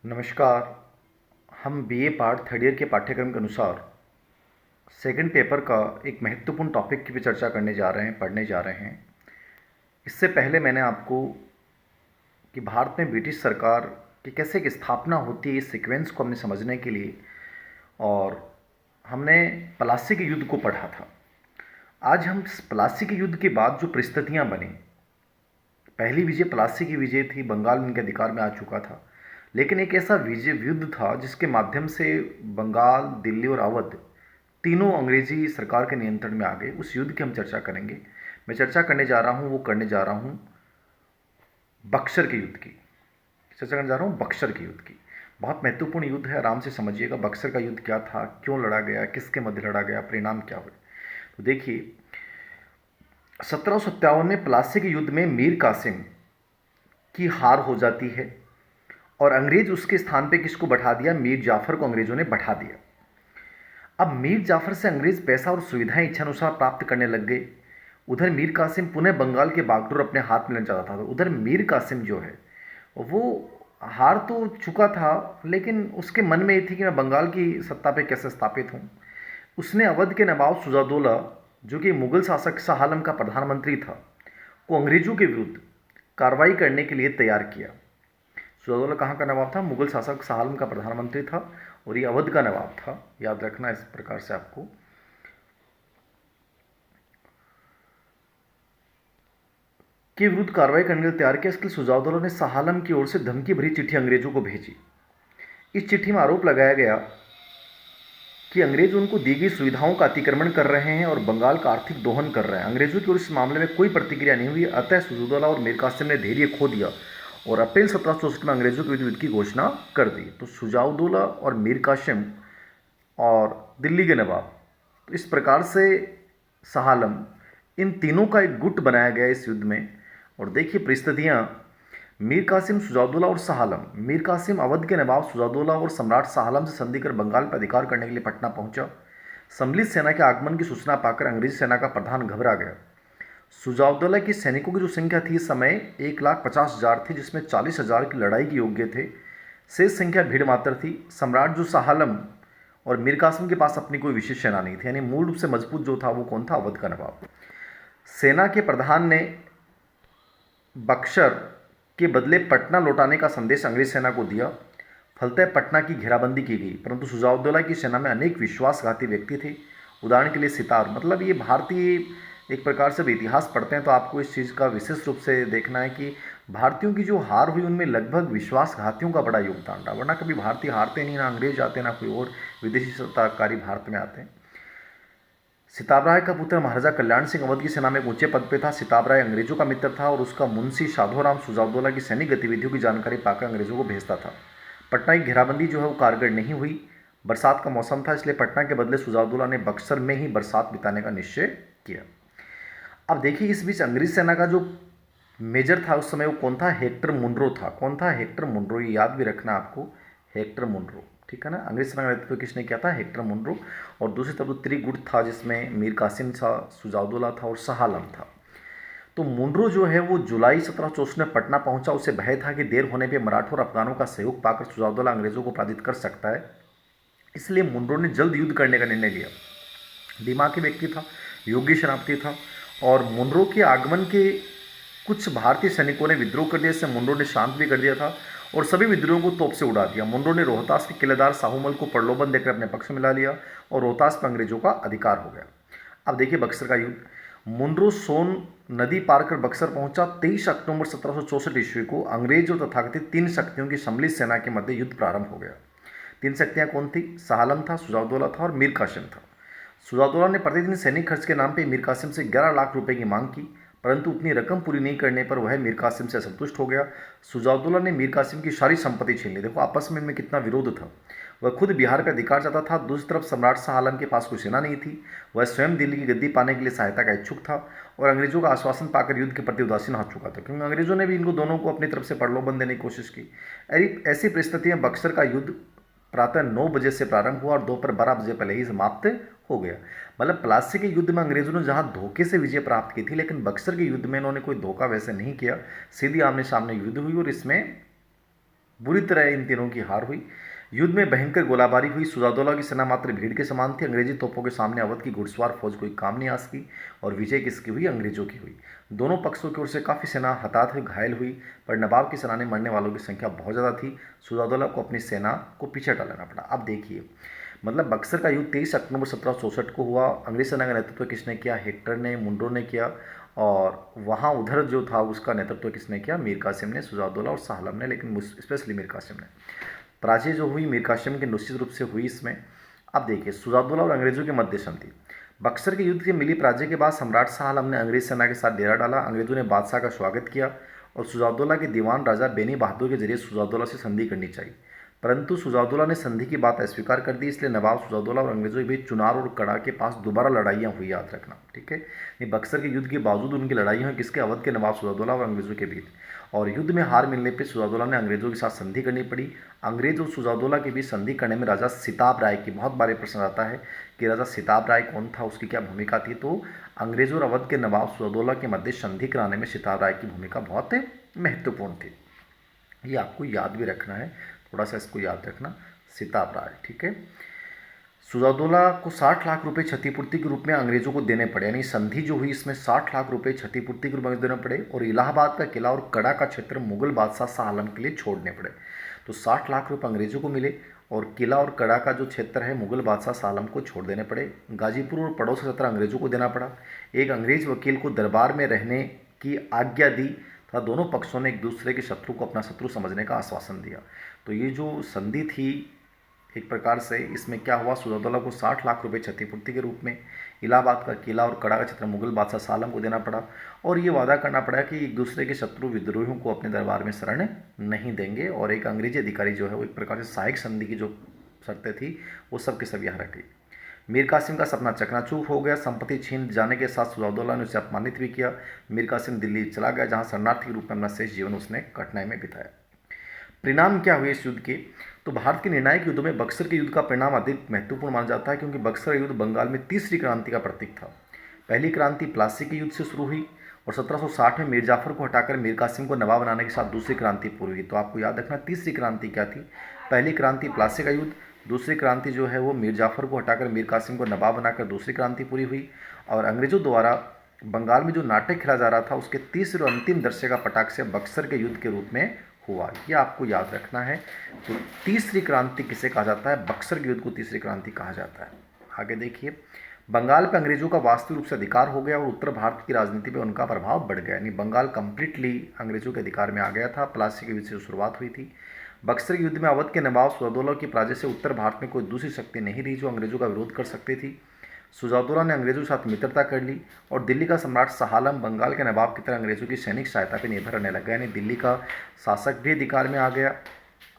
नमस्कार। हम BA part third year के पाठ्यक्रम के अनुसार सेकंड पेपर का एक महत्वपूर्ण टॉपिक की भी चर्चा करने जा रहे हैं, पढ़ने जा रहे हैं। इससे पहले मैंने आपको कि भारत में ब्रिटिश सरकार की कैसे एक स्थापना होती है, इस सीक्वेंस को हमने समझने के लिए, और हमने प्लासी के युद्ध को पढ़ा था। आज हम प्लासी के युद्ध के बाद जो परिस्थितियाँ बनी, पहली विजय प्लासी की विजय थी, बंगाल उनके अधिकार में आ चुका था। लेकिन एक ऐसा विजय युद्ध था जिसके माध्यम से बंगाल, दिल्ली और अवध तीनों अंग्रेजी सरकार के नियंत्रण में आ गए। उस युद्ध की हम चर्चा करेंगे। मैं चर्चा करने जा रहा हूँ, वो करने जा रहा हूँ बक्सर के युद्ध की। चर्चा करने जा रहा हूँ बक्सर के युद्ध की। बहुत महत्वपूर्ण युद्ध है, आराम से समझिएगा। बक्सर का युद्ध क्या था, क्यों लड़ा गया, किसके मध्य लड़ा गया, परिणाम क्या हुए। तो देखिए, 1757 में प्लासी के युद्ध में मीर कासिम की हार हो जाती है और अंग्रेज उसके स्थान पे किसको बैठा दिया? मीर जाफर को अंग्रेजों ने बैठा दिया। अब मीर जाफर से अंग्रेज पैसा और सुविधाएं इच्छानुसार प्राप्त करने लग गए। उधर मीर कासिम पुनः बंगाल के बागडोर अपने हाथ में लेना चाहता था। तो उधर मीर कासिम जो है वो हार तो चुका था, लेकिन उसके मन में ये थी कि मैं बंगाल की सत्ता पे कैसे स्थापित हूँ। उसने अवध के नवाब सुजादौला, जो कि मुगल शासक शाह आलम का प्रधानमंत्री था, को अंग्रेजों के विरुद्ध कार्रवाई करने के लिए तैयार किया। सुजादौला कहाँ का नवाब था? मुगल शासक शाह आलम का प्रधानमंत्री था, और ये अवध का नवाब था। याद रखना इस प्रकार से आपको। के विरुद्ध कार्रवाई करने के लिए तैयार किया। इसके लिए सुजादौला ने शाह आलम की ओर से धमकी भरी चिट्ठी अंग्रेजों को भेजी। इस चिट्ठी में आरोप लगाया गया कि अंग्रेज उनको दी गई सुविधाओं का अतिक्रमण कर रहे हैं और बंगाल का आर्थिक दोहन कर रहे हैं। अंग्रेजों की ओर इस मामले में कोई प्रतिक्रिया नहीं हुई। अतः सुजादौला और मीर कासिम ने धैर्य खो दिया और अप्रैल 1764 में अंग्रेजों के विरुद्ध युद्ध की घोषणा कर दी। तो सुजाउद्दौला और मीर कासिम और दिल्ली के नवाब, तो इस प्रकार से शाह आलम, इन तीनों का एक गुट बनाया गया इस युद्ध में। और देखिए परिस्थितियाँ, मीर कासिम, सुजाउद्दौला और शाह आलम। मीर कासिम अवध के नवाब सुजाउद्दौला और सम्राट शाह आलम से संधि कर बंगाल पर अधिकार करने के लिए पटना पहुंचा। सम्मिलित सेना के आगमन की सूचना पाकर अंग्रेजी सेना का प्रधान घबरा गया। सुजाउद्दौला की सैनिकों की जो संख्या थी इस समय 1,50,000 थी, जिसमें 40,000 की लड़ाई के योग्य थे। शेष संख्या भीड़ मात्र थी। सम्राट जो शाह आलम और मीर कासिम के पास अपनी कोई विशेष सेना नहीं थी, यानी मूल रूप से मजबूत जो था वो कौन था? अवध का नवाब। सेना के प्रधान ने बक्सर के बदले पटना लौटाने का संदेश अंग्रेज सेना को दिया। फलतः पटना की घेराबंदी की गई, परंतु सुजाउद्दौला की सेना में अनेक विश्वासघाती व्यक्ति थे। उदाहरण के लिए सितार, मतलब ये भारतीय, एक प्रकार से इतिहास पढ़ते हैं तो आपको इस चीज़ का विशेष रूप से देखना है कि भारतीयों की जो हार हुई उनमें लगभग विश्वासघातियों का बड़ा योगदान रहा। वरना कभी भारतीय हारते नहीं, ना अंग्रेज आते, ना कोई और विदेशी सत्ताकारी भारत में आते हैं। सिताब राय का पुत्र महाराजा कल्याण सिंह अवध की सेना में एक ऊंचे पद पे था। सिताब राय अंग्रेजों का मित्र था और उसका मुंशी साधोराम सुजाउद्दौला की सैनिक गतिविधियों की जानकारी पाकर अंग्रेजों को भेजता था। पटना की घेराबंदी जो है वो कारगर नहीं हुई। बरसात का मौसम था, इसलिए पटना के बदले सुजाउद्दौला ने बक्सर में ही बरसात बिताने का निश्चय किया। अब देखिए, इस बीच अंग्रेज सेना का जो मेजर था उस समय वो कौन था? हेक्टर मुनरो था। कौन था? Hector Munro. ये याद भी रखना आपको, हेक्टर मुनरो, ठीक है ना। अंग्रेज सेना का नेतृत्व किसने किया था? Hector Munro. और दूसरी तरफ त्रिगुट था, जिसमें मीर कासिम था, सुजाउद्दौला था और शाह आलम था। तो मुनरो जो है वो जुलाई 1764 में पटना पहुंचा। उसे भय था कि देर होने पर मराठों और अफगानों का सहयोग पाकर सुजाउद्दौला अंग्रेजों को पराजित कर सकता है। इसलिए मुनरो ने जल्द युद्ध करने का निर्णय लिया। दिमागी व्यक्ति था, योग्य शनाख्ती था, और मुनरो के आगमन के कुछ भारतीय सैनिकों ने विद्रोह कर दिया। इससे मुनरो ने शांत भी कर दिया था और सभी विद्रोहों को तोप से उड़ा दिया। मुनरो ने रोहतास के किलेदार साहूमल को प्रलोभन देकर अपने पक्ष में ला लिया और रोहतास पर अंग्रेजों का अधिकार हो गया। अब देखिए बक्सर का युद्ध। मुनरो सोन नदी पार कर बक्सर पहुंचा। 23 अक्टूबर 1764 ईस्वी को अंग्रेज और तथाकथित तीन शक्तियों की सम्मिलित सेना के मध्य युद्ध प्रारंभ हो गया। तीन शक्तियां कौन थी? शाह आलम था, सुजाउद्दौला था और मीर कासिम था। सुजाउद्दौला ने प्रतिदिन सैनिक खर्च के नाम पर मीर कासिम से 11 लाख रुपए की मांग की, परंतु उतनी रकम पूरी नहीं करने पर वह मीर कासिम से असंतुष्ट हो गया। सुजाउद्दौला ने मीर कासिम की सारी संपत्ति छीन ली। देखो आपस में इनमें कितना विरोध था। वह खुद बिहार पर अधिकार चाहता था, दूसरी तरफ सम्राट शाह आलम के पास कोई सेना नहीं थी। वह स्वयं दिल्ली की गद्दी पाने के लिए सहायता का इच्छुक था और अंग्रेजों का आश्वासन पाकर युद्ध के प्रति उदासीन हो चुका था, क्योंकि अंग्रेजों ने भी इनको दोनों को अपनी तरफ से प्रलोभन देने की कोशिश की। ऐसी परिस्थितियां, बक्सर का युद्ध प्रातः 9 बजे से प्रारंभ हुआ और दोपहर 12 बजे पहले ही समाप्त हो गया। मतलब प्लासी के युद्ध में अंग्रेजों ने जहां धोखे से विजय प्राप्त की थी, लेकिन बक्सर के युद्ध में इन्होंने कोई धोखा वैसे नहीं किया। सीधी आमने सामने युद्ध हुई और इसमें बुरी तरह इन तीनों की हार हुई। युद्ध में भयंकर गोलाबारी हुई। सुजादौला की सेना मात्र भीड़ के समान थी। अंग्रेजी तोपों के सामने अवध की घुड़सवार फौज कोई काम नहीं आ सकी और विजय किसकी हुई? अंग्रेजों की हुई। दोनों पक्षों की ओर से काफ़ी सेना हताहत हुई, घायल हुई, पर नवाब की सेना ने मरने वालों की संख्या बहुत ज़्यादा थी। सुजादौला को अपनी सेना को पीछे हटाना पड़ा। अब देखिए, मतलब बक्सर का युद्ध 23 अक्टूबर 1764 को हुआ। अंग्रेज सेना का नेतृत्व किसने किया? हेक्टर ने, मुंड्रो ने किया। और वहाँ उधर जो था उसका नेतृत्व किसने किया? मीर कासिम ने, सुजादौला और शाह आलम ने, लेकिन स्पेशली मीर कासिम ने। पराजय जो हुई मीर कासिम की निश्चित रूप से हुई इसमें। अब देखिए, सुजादौला और अंग्रेजों के मध्य संधि। बक्सर के युद्ध के मिली पराजय के बाद सम्राट शाह आलम ने अंग्रेज सेना के साथ डेरा डाला। अंग्रेजों ने बादशाह का स्वागत किया और सुजादौला के दीवान राजा बेनी बहादुर के जरिए सुजादौला से संधि करनी चाहिए, परंतु सुजादौला ने संधि की बात अस्वीकार कर दी। इसलिए नवाब सुजादौला और अंग्रेजों के बीच चुनार और कड़ा के पास दोबारा लड़ाइयाँ हुई, याद रखना, ठीक है। ये बक्सर के युद्ध के बावजूद उनकी लड़ाइयाँ हुई किसके? अवध के नवाब सुजादौला और अंग्रेजों के बीच। और युद्ध में हार मिलने पर सुजादौला ने अंग्रेजों के साथ संधि करनी पड़ी। अंग्रेज और सुजादौला के बीच संधि करने में राजा सिताब राय की, बहुत बार प्रश्न आता है कि राजा सिताब राय कौन था, उसकी क्या भूमिका थी, तो अंग्रेजों और अवध के नवाब सुजादौला के मध्य संधि कराने में सिताब राय की भूमिका बहुत महत्वपूर्ण थी। ये आपको याद भी रखना है, थोड़ा सा इसको याद रखना, सिताब राय, ठीक है। सुजादौला को 60 लाख रुपए क्षतिपूर्ति के रूप में अंग्रेजों को देने पड़े, यानी संधि जो हुई इसमें 60 लाख रुपए क्षतिपूर्ति के रूप में देने पड़े और इलाहाबाद का किला और कड़ा का क्षेत्र मुगल बादशाह शाह आलम के लिए छोड़ने पड़े। तो 60 लाख रुपए अंग्रेजों को मिले और किला और कड़ा का जो क्षेत्र है मुगल बादशाह शाह आलम को छोड़ देने पड़े। गाजीपुर और पड़ोस का क्षेत्र अंग्रेजों को देना पड़ा। एक अंग्रेज वकील को दरबार में रहने की आज्ञा दी तथा दोनों पक्षों ने एक दूसरे के शत्रु को अपना शत्रु समझने का आश्वासन दिया। तो ये जो संधि थी एक प्रकार से, इसमें क्या हुआ? सुजादौला को 60 लाख रुपए क्षतिपूर्ति के रूप में, इलाहाबाद का किला और कड़ा का क्षेत्र मुगल बादशाह शाह आलम को देना पड़ा और ये वादा करना पड़ा कि एक दूसरे के शत्रु विद्रोहियों को अपने दरबार में शरण नहीं देंगे। और एक अंग्रेजी अधिकारी जो है वो एक प्रकार से सहायक संधि की जो शर्तें थी वो सब के सब यहाँ रख गई। मीर कासिम का सपना चकनाचूर हो गया। संपत्ति छीन जाने के साथ सुजादौला ने उसे अपमानित भी किया। मीर कासिम दिल्ली चला गया, जहाँ शरणार्थी के रूप में अपना शेष जीवन उसने कठिनाई में बिताया। परिणाम क्या हुए इस युद्ध के? तो भारत के निर्णायक युद्ध में बक्सर के युद्ध का परिणाम अधिक महत्वपूर्ण माना जाता है, क्योंकि बक्सर युद्ध बंगाल में तीसरी क्रांति का प्रतीक था। पहली क्रांति प्लासी के युद्ध से शुरू हुई और 1760 में मीर जाफर को हटाकर मीर कासिम को नवाब बनाने के साथ दूसरी क्रांति पूरी हुई। तो आपको याद रखना, तीसरी क्रांति क्या थी? पहली क्रांति प्लासी का युद्ध, दूसरी क्रांति जो है वो मीर जाफर को हटाकर मीर कासिम को नवाब बनाकर दूसरी क्रांति पूरी हुई। और अंग्रेजों द्वारा बंगाल में जो नाटक खेला जा रहा था उसके तीसरे और अंतिम दृश्य का पटाक्षेप बक्सर के युद्ध के रूप में हुआ, ये आपको याद रखना है। तो तीसरी क्रांति किसे कहा जाता है? बक्सर के युद्ध को तीसरी क्रांति कहा जाता है। आगे देखिए, बंगाल पर अंग्रेजों का वास्तविक रूप से अधिकार हो गया और उत्तर भारत की राजनीति पर उनका प्रभाव बढ़ गया, यानी बंगाल कंप्लीटली अंग्रेजों के अधिकार में आ गया था। प्लासी के युद्ध से शुरुआत हुई थी। बक्सर के युद्ध में अवध के नवाब सुजादौला की पराजय से उत्तर भारत में कोई दूसरी शक्ति नहीं रही जो अंग्रेजों का विरोध कर सकती थी। सुजादौला ने अंग्रेजों के साथ मित्रता कर ली और दिल्ली का सम्राट शाह आलम बंगाल के नवाब की तरह अंग्रेजों की सैनिक सहायता पर निर्भर रहने लगा, यानी दिल्ली का शासक भी अधिकार में आ गया,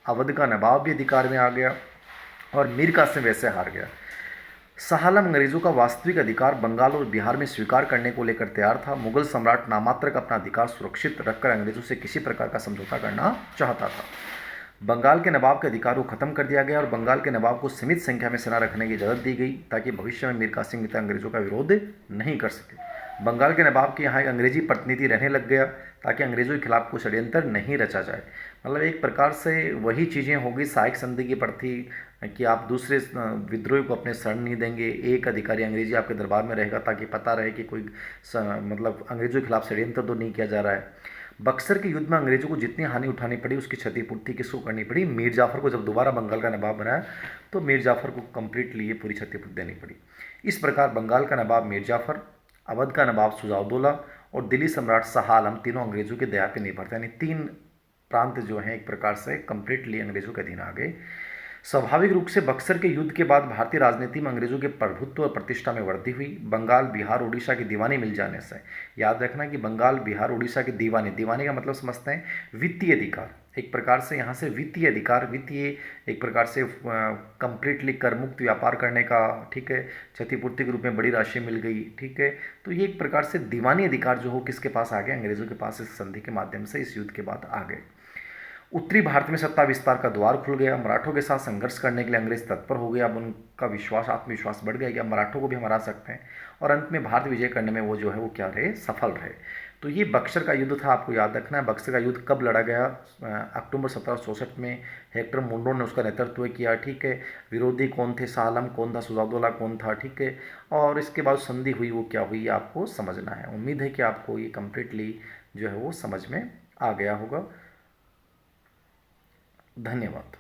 अवध का नवाब भी अधिकार में आ गया और मीर कासिम वैसे हार गया। शाह आलम अंग्रेजों का वास्तविक अधिकार बंगाल और बिहार में स्वीकार करने को लेकर तैयार था। मुगल सम्राट नामात्र का अपना अधिकार सुरक्षित रखकर अंग्रेजों से किसी प्रकार का समझौता करना चाहता था। बंगाल के नवाब के अधिकार को खत्म कर दिया गया और बंगाल के नवाब को सीमित संख्या में सेना रखने की इजाज़त दी गई ताकि भविष्य में मीर कासिम की तरह अंग्रेजों का विरोध नहीं कर सके। बंगाल के नवाब के यहाँ एक अंग्रेजी प्रतिनिधि रहने लग गया ताकि अंग्रेजों के खिलाफ कोई षड्यंत्र नहीं रचा जाए। मतलब एक प्रकार से वही चीज़ें होगी सहायक संधि की प्रति कि आप दूसरे विद्रोही को अपने शरण नहीं देंगे, एक अधिकारी अंग्रेजी आपके दरबार में रहेगा ताकि पता रहे कि कोई मतलब अंग्रेजों के खिलाफ षड्यंत्र तो नहीं किया जा रहा है। बक्सर के युद्ध में अंग्रेजों को जितनी हानि उठानी पड़ी उसकी क्षतिपूर्ति किसको करनी पड़ी? मीर जाफर को। जब दोबारा बंगाल का नवाब बनाया तो मीर जाफर को कंप्लीटली ये पूरी क्षतिपूर्ति देनी पड़ी। इस प्रकार बंगाल का नवाब मीर जाफर, अवध का नवाब सुजादौला और दिल्ली सम्राट शाह आलम तीनों अंग्रेजों के दया पर निर्भर थे, यानी तीन प्रांत जो हैं एक प्रकार से कंप्लीटली अंग्रेजों के अधीन आ गए। स्वाभाविक रूप से बक्सर के युद्ध के बाद भारतीय राजनीति में अंग्रेजों के प्रभुत्व और प्रतिष्ठा में वृद्धि हुई। बंगाल, बिहार, उड़ीसा की दीवानी मिल जाने से, याद रखना कि बंगाल, बिहार, उड़ीसा की दीवानी, दीवानी का मतलब समझते हैं वित्तीय अधिकार, एक प्रकार से यहाँ से वित्तीय अधिकार, वित्तीय एक प्रकार से कंप्लीटली कर मुक्त व्यापार करने का, ठीक है, क्षतिपूर्ति के रूप में बड़ी राशि मिल गई, ठीक है। तो ये एक प्रकार से दीवानी अधिकार जो हो किसके पास आ गए? अंग्रेजों के पास इस संधि के माध्यम से इस युद्ध के बाद आ गए। उत्तरी भारत में सत्ता विस्तार का द्वार खुल गया। मराठों के साथ संघर्ष करने के लिए अंग्रेज तत्पर हो गए। अब उनका विश्वास, आत्मविश्वास बढ़ गया कि अब मराठों को भी हम हरा सकते हैं और अंत में भारत विजय करने में वो जो है वो क्या रहे? सफल रहे। तो ये बक्सर का युद्ध था, आपको याद रखना है। बक्सर का युद्ध कब लड़ा गया? अक्टूबर 1764 में हेक्टर मुंडो ने उसका नेतृत्व किया, ठीक है। विरोधी कौन थे? शाह आलम कौन था? सुजाउद्दौला कौन था? ठीक है। और इसके बाद संधि हुई, वो क्या हुई, आपको समझना है। उम्मीद है कि आपको ये कंप्लीटली जो है वो समझ में आ गया होगा। धन्यवाद।